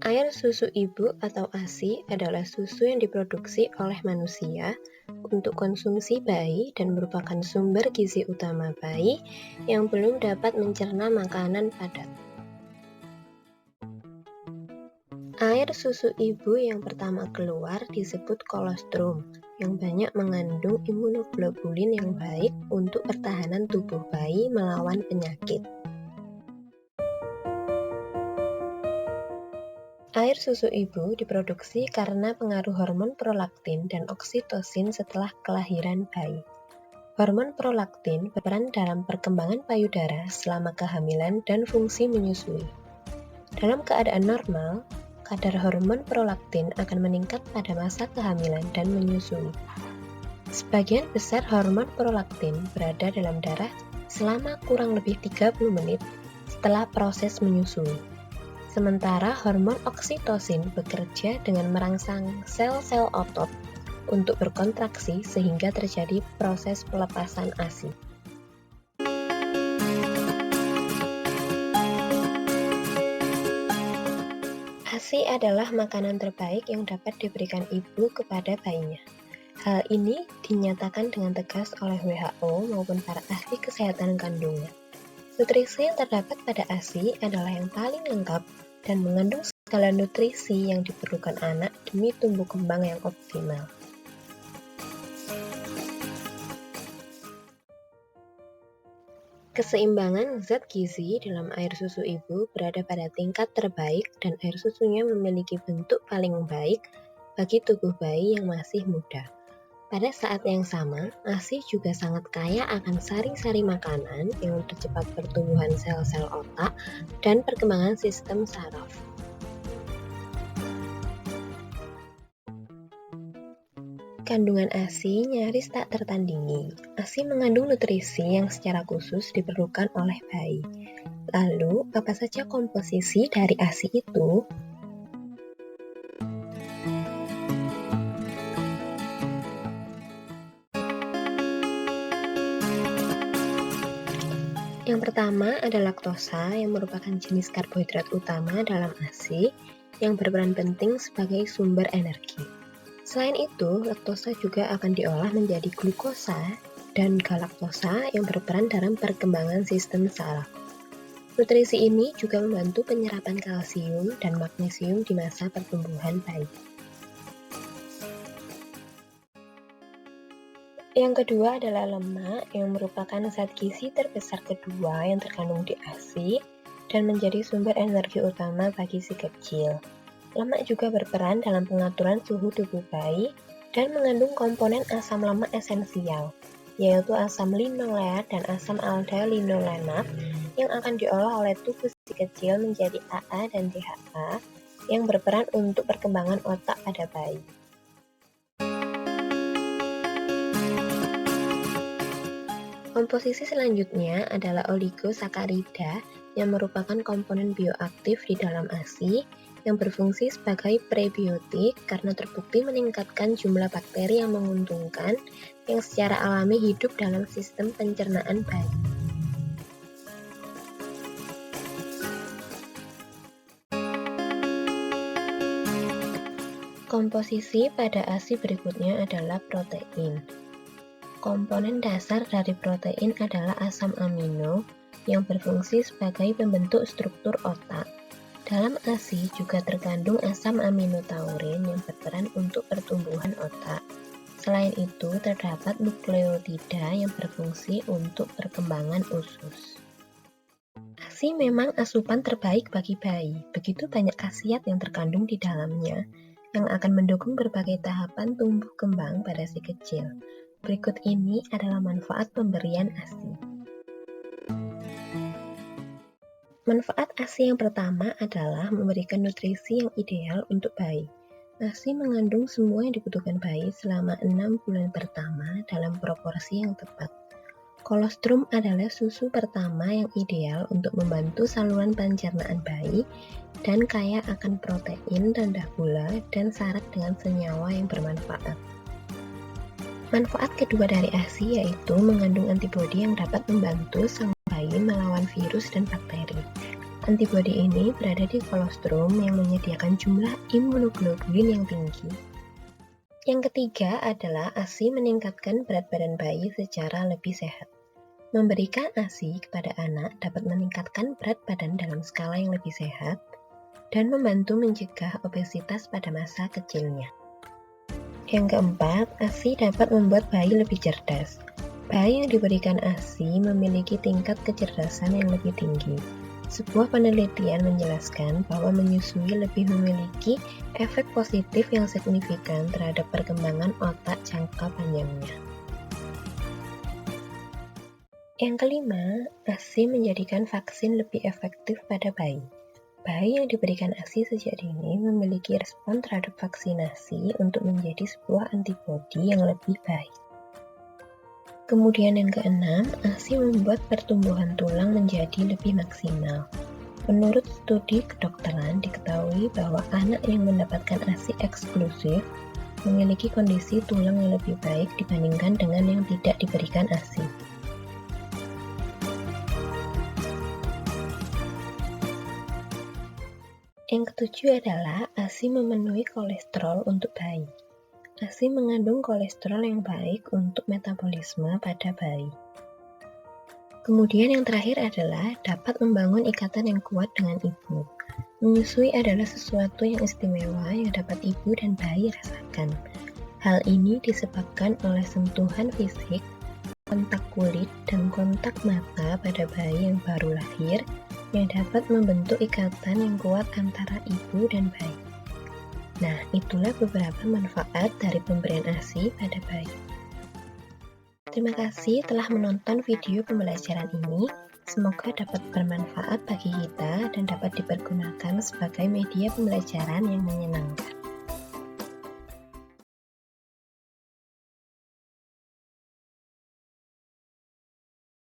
Air susu ibu atau ASI adalah susu yang diproduksi oleh manusia untuk konsumsi bayi dan merupakan sumber gizi utama bayi yang belum dapat mencerna makanan padat. Air susu ibu yang pertama keluar disebut kolostrum, yang banyak mengandung imunoglobulin yang baik untuk pertahanan tubuh bayi melawan penyakit. Air susu ibu diproduksi karena pengaruh hormon prolaktin dan oksitosin setelah kelahiran bayi. Hormon prolaktin berperan dalam perkembangan payudara selama kehamilan dan fungsi menyusui. Dalam keadaan normal, kadar hormon prolaktin akan meningkat pada masa kehamilan dan menyusui. Sebagian besar hormon prolaktin berada dalam darah selama kurang lebih 30 menit setelah proses menyusui. Sementara hormon oksitosin bekerja dengan merangsang sel-sel otot untuk berkontraksi sehingga terjadi proses pelepasan ASI. ASI adalah makanan terbaik yang dapat diberikan ibu kepada bayinya. Hal ini dinyatakan dengan tegas oleh WHO maupun para ahli kesehatan kandungan. Nutrisi yang terdapat pada ASI adalah yang paling lengkap dan mengandung segala nutrisi yang diperlukan anak demi tumbuh kembang yang optimal. Keseimbangan zat gizi dalam air susu ibu berada pada tingkat terbaik dan air susunya memiliki bentuk paling baik bagi tubuh bayi yang masih muda. Pada saat yang sama, ASI juga sangat kaya akan sari-sari makanan yang mempercepat pertumbuhan sel-sel otak dan perkembangan sistem saraf. Kandungan ASI nyaris tak tertandingi. ASI mengandung nutrisi yang secara khusus diperlukan oleh bayi. Lalu, apa saja komposisi dari ASI itu? Yang pertama ada laktosa yang merupakan jenis karbohidrat utama dalam ASI yang berperan penting sebagai sumber energi. Selain itu, laktosa juga akan diolah menjadi glukosa dan galaktosa yang berperan dalam perkembangan sistem saraf. Nutrisi ini juga membantu penyerapan kalsium dan magnesium di masa pertumbuhan bayi. Yang kedua adalah lemak yang merupakan zat gizi terbesar kedua yang terkandung di ASI dan menjadi sumber energi utama bagi si kecil. Lemak juga berperan dalam pengaturan suhu tubuh bayi dan mengandung komponen asam lemak esensial, yaitu asam linoleat dan asam alda-linolenat yang akan diolah oleh tubuh si kecil menjadi AA dan DHA yang berperan untuk perkembangan otak pada bayi. Komposisi selanjutnya adalah oligosakarida yang merupakan komponen bioaktif di dalam ASI yang berfungsi sebagai prebiotik karena terbukti meningkatkan jumlah bakteri yang menguntungkan yang secara alami hidup dalam sistem pencernaan bayi. Komposisi pada ASI berikutnya adalah protein. Komponen dasar dari protein adalah asam amino yang berfungsi sebagai pembentuk struktur otak. Dalam ASI juga terkandung asam aminotaurin yang berperan untuk pertumbuhan otak. Selain itu, terdapat nukleotida yang berfungsi untuk perkembangan usus. ASI memang asupan terbaik bagi bayi. Begitu banyak khasiat yang terkandung di dalamnya yang akan mendukung berbagai tahapan tumbuh kembang pada si kecil. Berikut ini adalah manfaat pemberian ASI. Manfaat ASI yang pertama adalah memberikan nutrisi yang ideal untuk bayi. ASI mengandung semua yang dibutuhkan bayi selama 6 bulan pertama dalam proporsi yang tepat. Kolostrum adalah susu pertama yang ideal untuk membantu saluran pencernaan bayi dan kaya akan protein, rendah gula, dan syarat dengan senyawa yang bermanfaat. Manfaat kedua dari ASI yaitu mengandung antibodi yang dapat membantu sang bayi melawan virus dan bakteri. Antibodi ini berada di kolostrum yang menyediakan jumlah imunoglobulin yang tinggi. Yang ketiga adalah ASI meningkatkan berat badan bayi secara lebih sehat. Memberikan ASI kepada anak dapat meningkatkan berat badan dalam skala yang lebih sehat dan membantu mencegah obesitas pada masa kecilnya. Yang keempat, ASI dapat membuat bayi lebih cerdas. Bayi yang diberikan ASI memiliki tingkat kecerdasan yang lebih tinggi. Sebuah penelitian menjelaskan bahwa menyusui lebih memiliki efek positif yang signifikan terhadap perkembangan otak jangka panjangnya. Yang kelima, ASI menjadikan vaksin lebih efektif pada bayi. Bayi yang diberikan ASI sejak dini memiliki respon terhadap vaksinasi untuk menjadi sebuah antibodi yang lebih baik. Kemudian yang keenam, ASI membuat pertumbuhan tulang menjadi lebih maksimal. Menurut studi kedokteran, diketahui bahwa anak yang mendapatkan ASI eksklusif memiliki kondisi tulang yang lebih baik dibandingkan dengan yang tidak diberikan ASI. Yang ketujuh adalah ASI memenuhi kolesterol untuk bayi. ASI mengandung kolesterol yang baik untuk metabolisme pada bayi. Kemudian yang terakhir adalah dapat membangun ikatan yang kuat dengan ibu. Menyusui adalah sesuatu yang istimewa yang dapat ibu dan bayi rasakan. Hal ini disebabkan oleh sentuhan fisik, kontak kulit, dan kontak mata pada bayi yang baru lahir yang dapat membentuk ikatan yang kuat antara ibu dan bayi. Nah, itulah beberapa manfaat dari pemberian ASI pada bayi. Terima kasih telah menonton video pembelajaran ini. Semoga dapat bermanfaat bagi kita dan dapat dipergunakan sebagai media pembelajaran yang menyenangkan.